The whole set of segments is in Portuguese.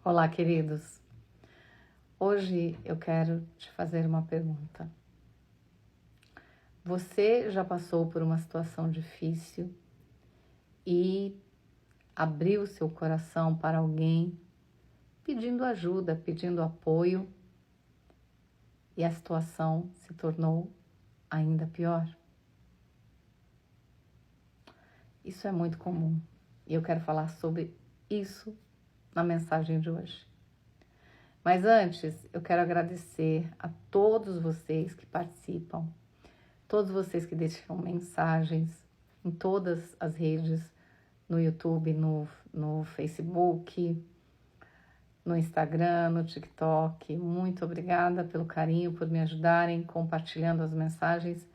Olá, queridos. Hoje eu quero te fazer uma pergunta. Você já passou por uma situação difícil e abriu seu coração para alguém pedindo ajuda, pedindo apoio e a situação se tornou ainda pior? Isso é muito comum e eu quero falar sobre isso na mensagem de hoje. Mas antes, eu quero agradecer a todos vocês que participam, todos vocês que deixam mensagens em todas as redes, no YouTube, no Facebook, no Instagram, no TikTok. Muito obrigada pelo carinho, por me ajudarem compartilhando as mensagens.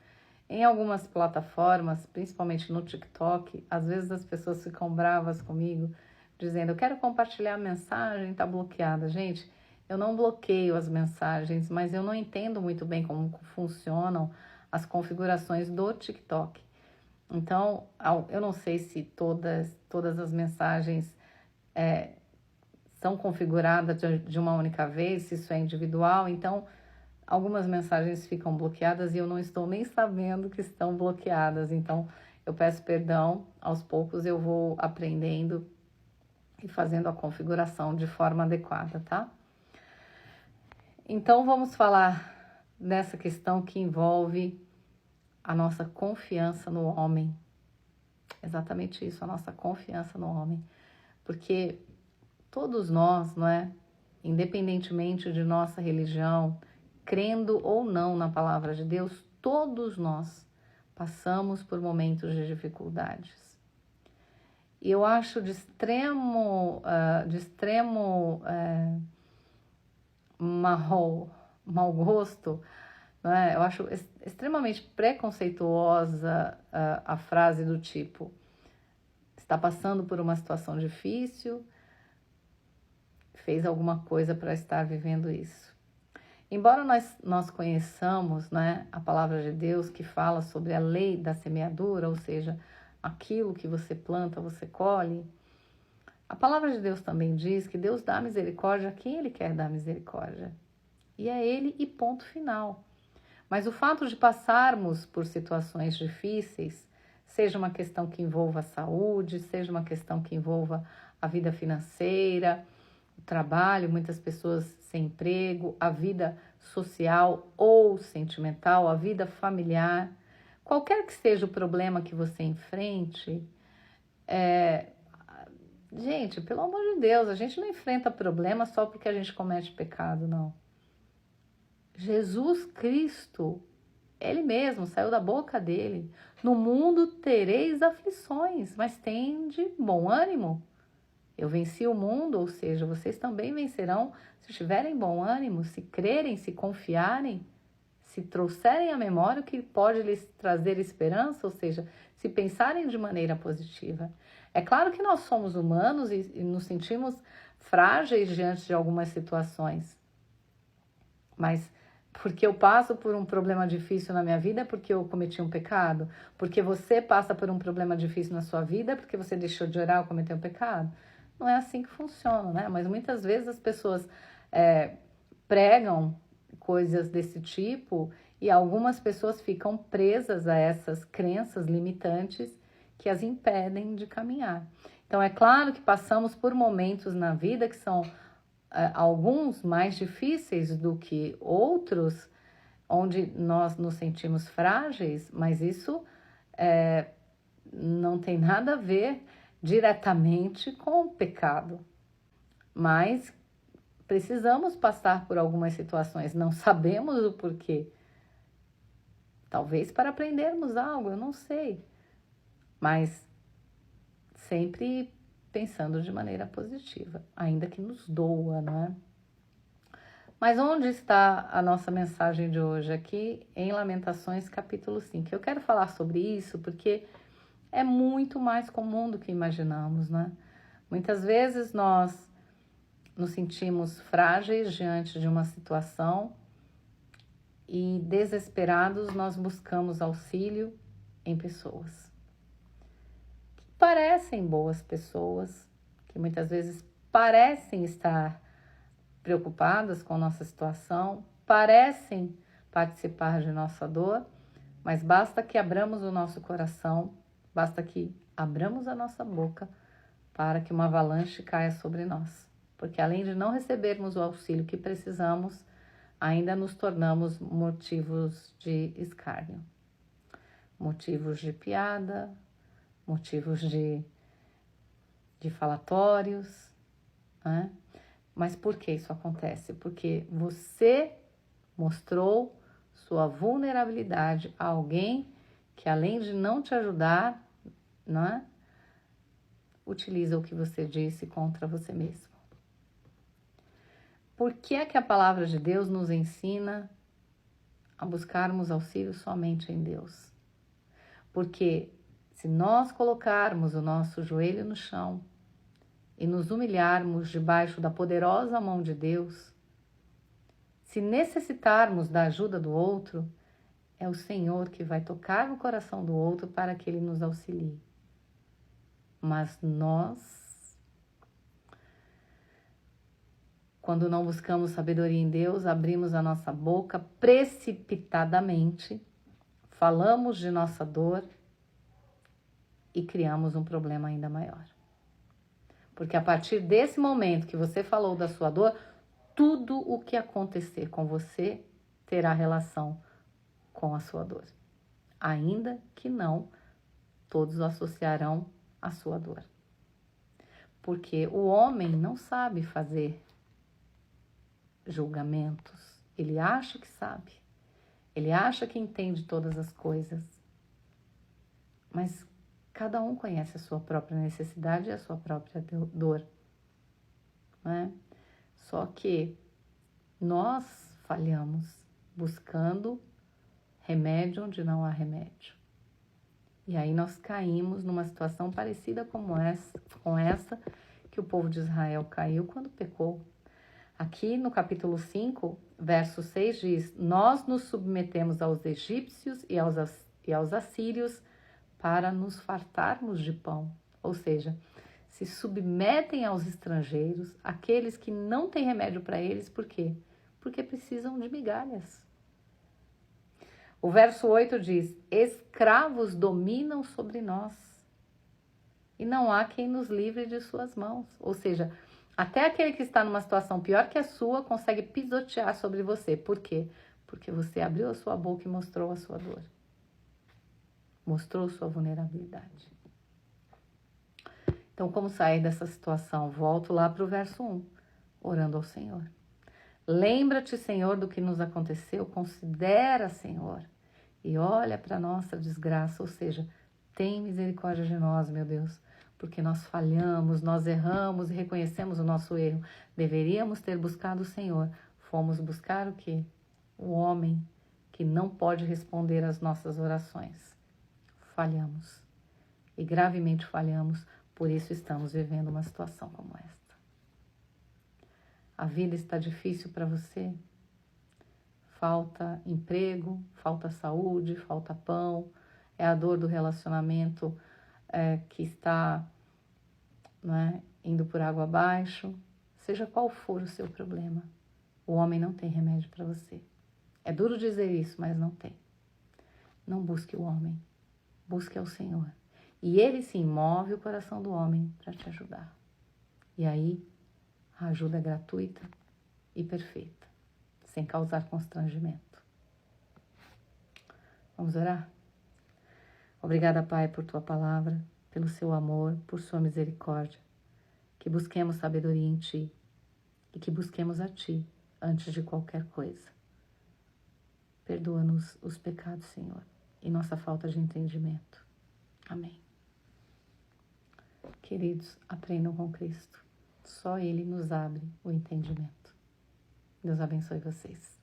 Em algumas plataformas, principalmente no TikTok, às vezes as pessoas ficam bravas comigo, dizendo, eu quero compartilhar a mensagem, está bloqueada. Gente, eu não bloqueio as mensagens, mas eu não entendo muito bem como funcionam as configurações do TikTok. Então, eu não sei se todas as mensagens são configuradas de uma única vez, se isso é individual. Então, algumas mensagens ficam bloqueadas e eu não estou nem sabendo que estão bloqueadas. Então, eu peço perdão, aos poucos eu vou aprendendo e fazendo a configuração de forma adequada, tá? Então, vamos falar dessa questão que envolve a nossa confiança no homem. Exatamente isso, a nossa confiança no homem. Porque todos nós, não é? Independentemente de nossa religião, crendo ou não na palavra de Deus, todos nós passamos por momentos de dificuldades. E eu acho de extremo mau gosto, né? Eu acho extremamente preconceituosa a frase do tipo, está passando por uma situação difícil, fez alguma coisa para estar vivendo isso. Embora nós conheçamos, né, a palavra de Deus que fala sobre a lei da semeadura, ou seja, aquilo que você planta, você colhe, a palavra de Deus também diz que Deus dá misericórdia a quem Ele quer dar misericórdia. E é Ele e ponto final. Mas o fato de passarmos por situações difíceis, seja uma questão que envolva a saúde, seja uma questão que envolva a vida financeira, o trabalho, muitas pessoas sem emprego, a vida social ou sentimental, a vida familiar, qualquer que seja o problema que você enfrente, gente, pelo amor de Deus, a gente não enfrenta problema só porque a gente comete pecado, não. Jesus Cristo, Ele mesmo, saiu da boca dele. No mundo tereis aflições, mas tende bom ânimo. Eu venci o mundo, ou seja, vocês também vencerão se tiverem bom ânimo, se crerem, se confiarem, se trouxerem à memória o que pode lhes trazer esperança, ou seja, se pensarem de maneira positiva. É claro que nós somos humanos e nos sentimos frágeis diante de algumas situações, mas porque eu passo por um problema difícil na minha vida é porque eu cometi um pecado? Porque você passa por um problema difícil na sua vida é porque você deixou de orar ou cometeu um pecado? Não é assim que funciona, né? Mas muitas vezes as pessoas pregam coisas desse tipo e algumas pessoas ficam presas a essas crenças limitantes que as impedem de caminhar. Então, é claro que passamos por momentos na vida que são alguns mais difíceis do que outros, onde nós nos sentimos frágeis, mas isso não tem nada a ver diretamente com o pecado. Mas precisamos passar por algumas situações, não sabemos o porquê. Talvez para aprendermos algo, eu não sei. Mas sempre pensando de maneira positiva, ainda que nos doa, não é? Mas onde está a nossa mensagem de hoje? Aqui em Lamentações, capítulo 5. Eu quero falar sobre isso porque é muito mais comum do que imaginamos, né? Muitas vezes nós nos sentimos frágeis diante de uma situação e desesperados nós buscamos auxílio em pessoas que parecem boas pessoas, que muitas vezes parecem estar preocupadas com nossa situação, parecem participar de nossa dor, mas basta que abramos o nosso coração, basta que abramos a nossa boca para que uma avalanche caia sobre nós. Porque além de não recebermos o auxílio que precisamos, ainda nos tornamos motivos de escárnio, motivos de piada, motivos de falatórios, né? Mas por que isso acontece? Porque você mostrou sua vulnerabilidade a alguém que, além de não te ajudar, né, utiliza o que você disse contra você mesmo. Por que é que a palavra de Deus nos ensina a buscarmos auxílio somente em Deus? Porque se nós colocarmos o nosso joelho no chão e nos humilharmos debaixo da poderosa mão de Deus, se necessitarmos da ajuda do outro, é o Senhor que vai tocar no coração do outro para que ele nos auxilie. Mas nós, quando não buscamos sabedoria em Deus, abrimos a nossa boca precipitadamente, falamos de nossa dor e criamos um problema ainda maior. Porque a partir desse momento que você falou da sua dor, tudo o que acontecer com você terá relação com a sua dor. Ainda que não, todos associarão a sua dor. Porque o homem não sabe fazer julgamentos. Ele acha que sabe. Ele acha que entende todas as coisas. Mas cada um conhece a sua própria necessidade e a sua própria dor, né? Só que nós falhamos buscando remédio onde não há remédio. E aí nós caímos numa situação parecida com essa que o povo de Israel caiu quando pecou. Aqui no capítulo 5, verso 6 diz: nós nos submetemos aos egípcios e aos assírios para nos fartarmos de pão. Ou seja, se submetem aos estrangeiros, aqueles que não têm remédio para eles, por quê? Porque precisam de migalhas. O verso 8 diz: escravos dominam sobre nós e não há quem nos livre de suas mãos. Ou seja, até aquele que está numa situação pior que a sua consegue pisotear sobre você. Por quê? Porque você abriu a sua boca e mostrou a sua dor. Mostrou sua vulnerabilidade. Então, como sair dessa situação? Volto lá para o verso 1, orando ao Senhor. Lembra-te, Senhor, do que nos aconteceu, considera, Senhor, e olha para a nossa desgraça, ou seja, tem misericórdia de nós, meu Deus, porque nós falhamos, nós erramos e reconhecemos o nosso erro. Deveríamos ter buscado o Senhor. Fomos buscar o quê? O homem que não pode responder às nossas orações. Falhamos. E gravemente falhamos, por isso estamos vivendo uma situação como esta. A vida está difícil para você? Falta emprego, falta saúde, falta pão, é a dor do relacionamento que está, né, indo por água abaixo. Seja qual for o seu problema, o homem não tem remédio para você. É duro dizer isso, mas não tem. Não busque o homem, busque ao Senhor. E Ele sim move o coração do homem para te ajudar. E aí, a ajuda é gratuita e perfeita, sem causar constrangimento. Vamos orar? Obrigada, Pai, por Tua palavra, pelo Seu amor, por Sua misericórdia. Que busquemos sabedoria em Ti e que busquemos a Ti antes de qualquer coisa. Perdoa-nos os pecados, Senhor, e nossa falta de entendimento. Amém. Queridos, aprendam com Cristo. Só Ele nos abre o entendimento. Deus abençoe vocês.